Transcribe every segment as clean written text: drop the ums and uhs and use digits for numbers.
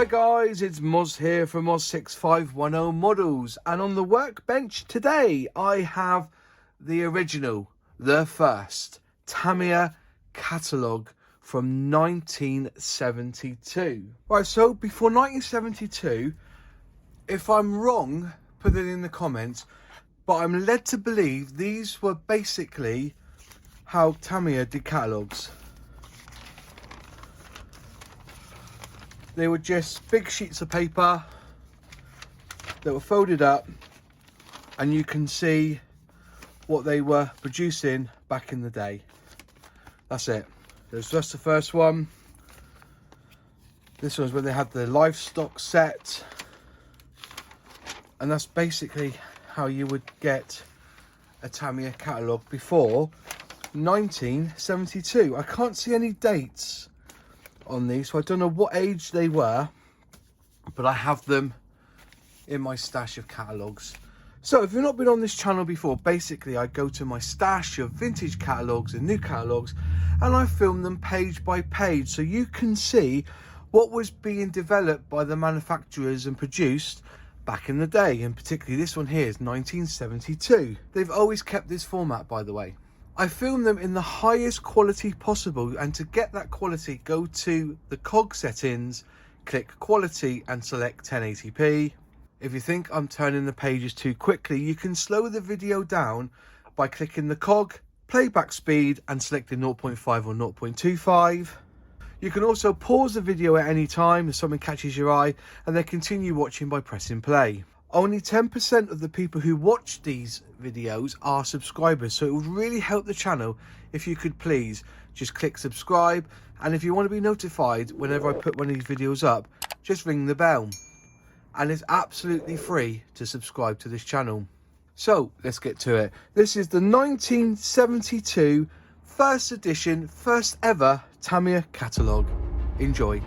guys, it's Moz here from Moz6510 Models, and on the workbench today I have the original, the first Tamiya Catalogue from 1972. Right, so before 1972, if I'm wrong, put it in the comments, but I'm led to believe these were basically how Tamiya did catalogues. They were just big sheets of paper that were folded up, and you can see what they were producing back in the day. That's it. There's just the first one. This was when they had the livestock set, and that's basically how you would get a Tamiya catalogue before 1972. I can't see any dates on these, so I don't know what age they were, but I have them in my stash of catalogues. So if you've not been on this channel before, basically I go to my stash of vintage catalogues and new catalogues, and I film them page by page so you can see what was being developed by the manufacturers and produced back in the day. And particularly this one here is 1972. They've always kept this format, by the way. I film them in the highest quality possible, and to get that quality, go to the cog settings, click quality and select 1080p. If you think I'm turning the pages too quickly, you can slow the video down by clicking the cog, playback speed and selecting 0.5 or 0.25. You can also pause the video at any time if something catches your eye, and then continue watching by pressing play. Only 10% of the people who watch these videos are subscribers, so it would really help the channel if you could please just click subscribe, and if you want to be notified whenever I put one of these videos up, just ring the bell. And it's absolutely free to subscribe to this channel. So let's get to it. This is the 1972 first edition, first ever Tamiya Catalogue. Enjoy.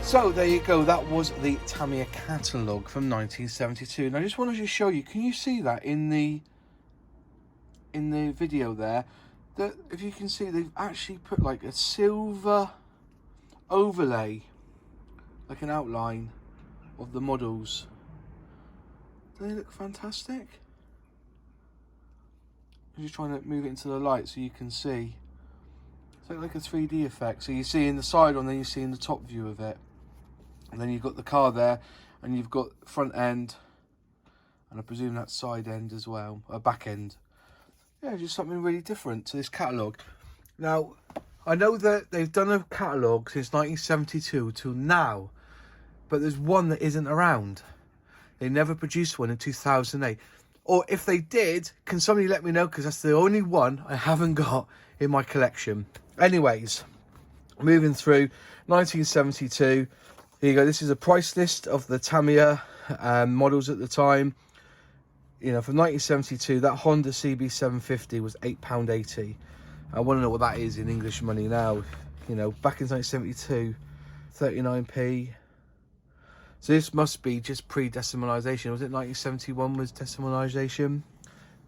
So there you go, that was the Tamiya Catalogue from 1972. And I just wanted to show you, can you see that in the video there? That if you can see, they've actually put like a silver overlay, like an outline of the models. Do they look fantastic? I'm just trying to move it into the light so you can see. It's like a 3D effect. So you see in the side one, then you see in the top view of it. And then you've got the car there, and you've got front end, and I presume that's side end as well, back end. Yeah, just something really different to this catalogue. Now, I know that they've done a catalogue since 1972 till now, but there's one that isn't around. They never produced one in 2008. Or if they did, can somebody let me know, because that's the only one I haven't got in my collection. Anyways, moving through 1972. Here you go, this is a price list of the Tamiya models at the time. You know, from 1972, that Honda CB750 was £8.80. I want to know what that is in English money now. You know, back in 1972, 39p. So this must be just pre-decimalisation. Was it 1971 was decimalisation?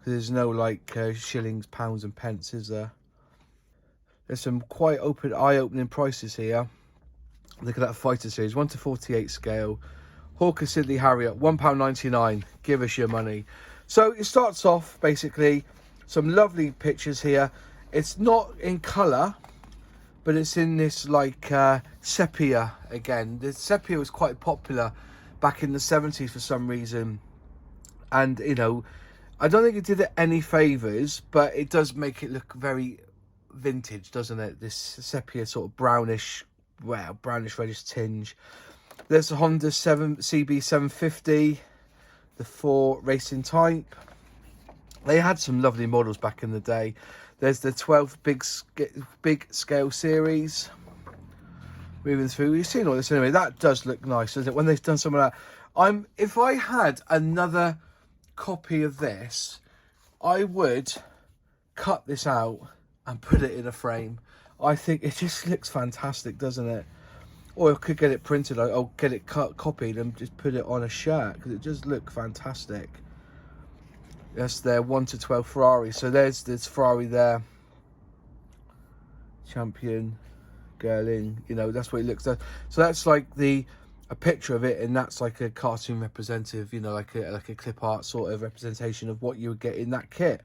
There's no like shillings, pounds and pence, is there? There's some quite eye-opening prices here. Look at that fighter series, 1 to 48 scale. Hawker Siddeley Harrier, £1.99. Give us your money. So it starts off basically some lovely pictures here. It's not in colour, but it's in this like sepia again. The sepia was quite popular back in the 70s for some reason. And, you know, I don't think it did it any favours, but it does make it look very vintage, doesn't it? This sepia sort of brownish, well, brownish reddish tinge. There's the Honda CB750, the 4 racing type. They had some lovely models back in the day. There's the 12 big scale series. Moving through, you've seen all this anyway. That does look nice, doesn't it? When they've done some of that. If I had another copy of this, I would cut this out and put it in a frame. I think it just looks fantastic, doesn't it? Or I could get it printed, I'll get it copied and just put it on a shirt, because it does look fantastic. That's their 1 to 12 Ferrari. So there's this Ferrari there. Champion, Girling, you know, that's what it looks like. So that's like a picture of it, and that's like a cartoon representative, you know, like a clip art sort of representation of what you would get in that kit.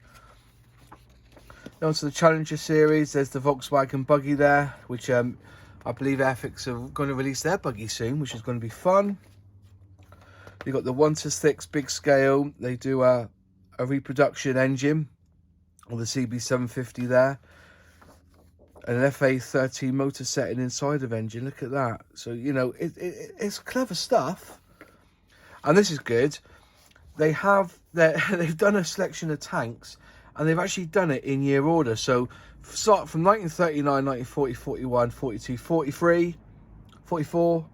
On to the Challenger series, there's the Volkswagen Buggy there, which I believe Airfix are going to release their buggy soon, which is going to be fun. You've got the 1 to 6 big scale. They do a reproduction engine on the CB750 there. And an FA13 motor setting inside of engine. Look at that. So, you know, it's clever stuff. And this is good. They've done a selection of tanks, and they've actually done it in year order. So start from 1939, 1940, 41, 42, 43, 44,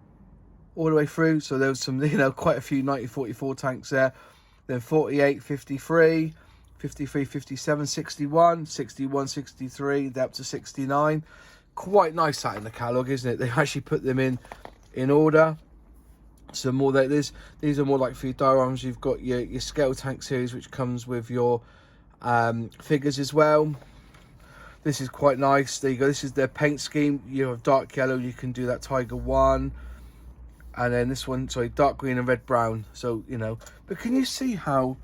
all the way through. So there was some, you know, quite a few 1944 tanks there. Then 48, 53, 53, 57, 61, 61, 63, up to 69. Quite nice that in the catalogue, isn't it? They've actually put them in order. So more that these are more like for your dioramas. You've got your scale tank series, which comes with your figures as well. This is quite nice. There you go. This is their paint scheme. You have dark yellow, you can do that Tiger 1. And then this one, sorry, dark green and red brown. So, you know, but can you see how,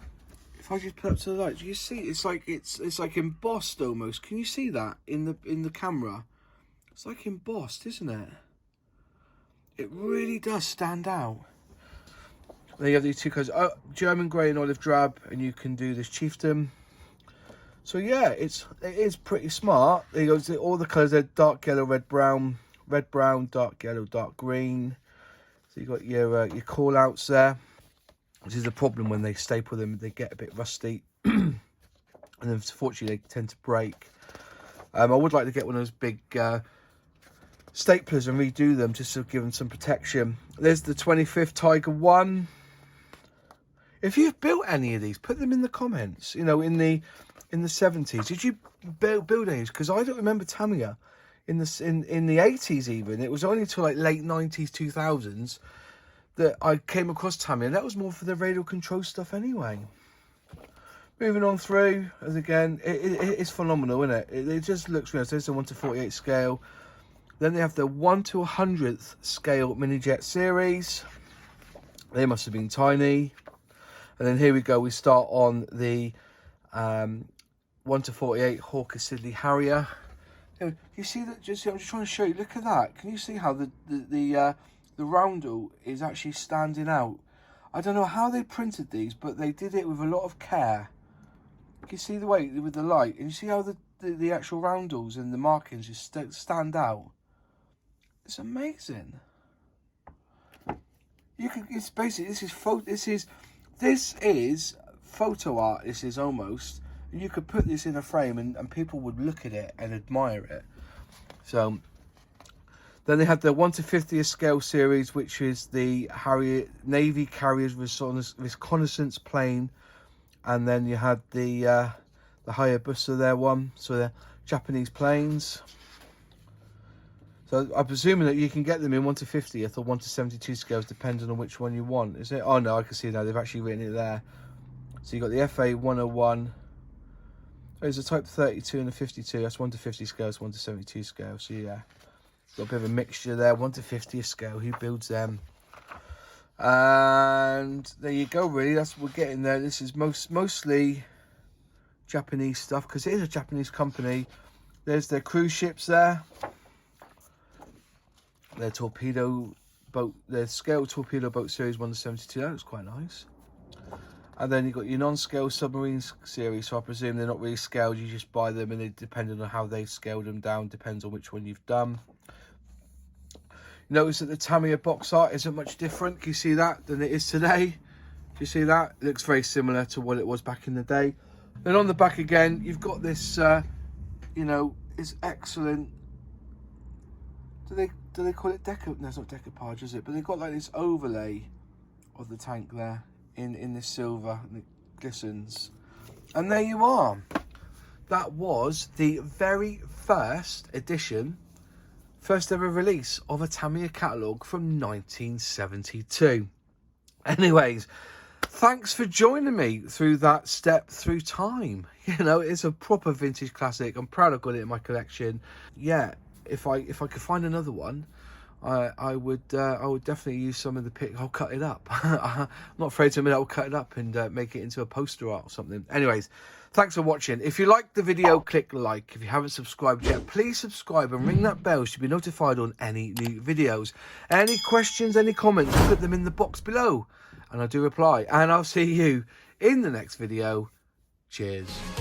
if I just put up to the light, do you see it's like embossed almost? Can you see that in the camera? It's like embossed, isn't it? It really does stand out. Then you have these two colours, German grey and olive drab, and you can do this chieftain. So yeah, it is pretty smart. There you go. All the colours are dark yellow, red brown, dark yellow, dark green. So you've got your call outs there. This is the problem when they staple them, they get a bit rusty. And unfortunately they tend to break. I would like to get one of those big staplers and redo them just to give them some protection. There's the 25th Tiger 1. If you've built any of these, put them in the comments. You know, in the 70s, did you build any? Because I don't remember Tamiya in the 80s even. It was only until like late 90s, 2000s that I came across Tamiya. That was more for the radial control stuff anyway. Moving on through, as again, it's phenomenal, isn't it? It just looks real. So it's a 1:48 scale. Then they have the 1/100th scale Minijet series. They must have been tiny. And then here we go. We start on the 1:48 Hawker Siddeley Harrier. You see that? I'm just trying to show you. Look at that. Can you see how the roundel is actually standing out? I don't know how they printed these, but they did it with a lot of care. You see the way with the light, and you see how the actual roundels and the markings just stand out. It's amazing. It's basically this is photo art. This is almost. You could put this in a frame and people would look at it and admire it. So then they had the 1/50th scale series, which is the Harrier Navy Carrier's reconnaissance plane. And then you had the Hayabusa there one. So they're Japanese planes. So I'm presuming that you can get them in 1/50th or 1/72 scales, depending on which one you want. Is it? Oh no, I can see now. They've actually written it there. So you got the FA 101. There's a Type 32 and a 52. That's 1/50 scales, 1/72 scale. So yeah, got a bit of a mixture there. 1/50th scale. Who builds them? And there you go. Really, that's what we're getting there. This is mostly Japanese stuff because it is a Japanese company. There's their cruise ships there. Their torpedo boat, their scale torpedo boat series 1/72. That looks quite nice. And then you've got your non-scale submarines series. So I presume they're not really scaled. You just buy them, and it depending on how they've scaled them down, depends on which one you've done. Notice that the Tamiya Box Art isn't much different. Can you see that than it is today? Do you see that? It looks very similar to what it was back in the day. Then on the back again, you've got this, you know, it's excellent. Do they call it deco? No, it's not decoupage, is it? But they've got like this overlay of the tank there in this silver, and it glistens. And there you are. That was the very first edition, first ever release of a Tamiya Catalogue from 1972. Anyways, thanks for joining me through that step through time. You know, it's a proper vintage classic. I'm proud I've got it in my collection. Yeah, if I could find another one, I would definitely use some of the pic. I'll cut it up. I'm not afraid to admit I'll cut it up and make it into a poster art or something. Anyways, thanks for watching. If you liked the video, click like. If you haven't subscribed yet, please subscribe and ring that bell to be notified on any new videos. Any questions, any comments, put them in the box below and I do reply. And I'll see you in the next video. Cheers.